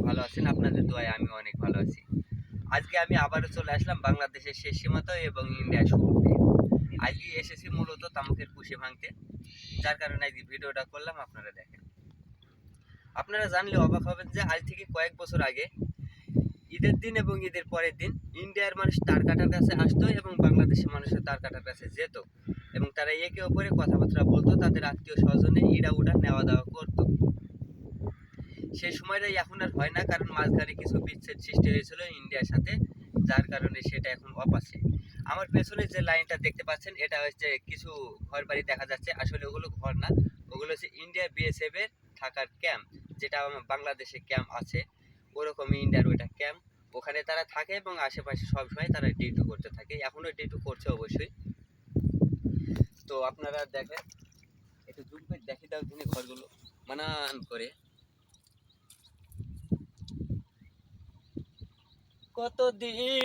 ভালো আছেন। আপনাদের দোয়ায় আমি অনেক ভালো আছি। আজকে আমি আবারও চলে আসলাম বাংলাদেশের শেষ সীমান্ত এবং ইন্ডিয়ার শুরুতে। আজকে এসেছি মূলত তামাকের কুশি ভাঙতে, যার কারণে আজকে ভিডিওটা করলাম, আপনারা দেখেন। আপনারা জানলে অবাক হবেন যে আজ থেকে কয়েক বছর আগে ঈদের দিন এবং ঈদের পরের দিন ইন্ডিয়ার মানুষ তার কাটার কাছে আসতো এবং বাংলাদেশের মানুষের তার কাটার কাছে যেত এবং তারা একে অপরে কথাবার্তা বলতো, তাদের আত্মীয় স্বজনে ইডা উডা নেওয়া দেওয়া করতো। সেই সময়টাই এখন আর হয় না, কারণ মাঝখানে কিছু বিচ্ছেদ সৃষ্টি হয়েছিল ইন্ডিয়ার সাথে, যার কারণে সেটা এখন অফ আছে। আমার পেছনে যে লাইনটা দেখতে পাচ্ছেন, এটা হচ্ছে কিছু ঘর বাড়ি দেখা যাচ্ছে। আসলে ওগুলো ঘর না, ওগুলো হচ্ছে ইন্ডিয়া বিএসএফ এর থাকার ক্যাম্প, যেটা বাংলাদেশে ক্যাম্প আছে ওরকমই ইন্ডিয়ার ওইটা ক্যাম্প। ওখানে তারা থাকে এবং আশেপাশে সবসময় তারা ডিউটি করতে থাকে, এখনো ডিউটি করছে অবশ্যই। তো আপনারা দেখেন, একটু জুম করে দেখি দাও তিনি ঘরগুলো মানান করে। কতদিন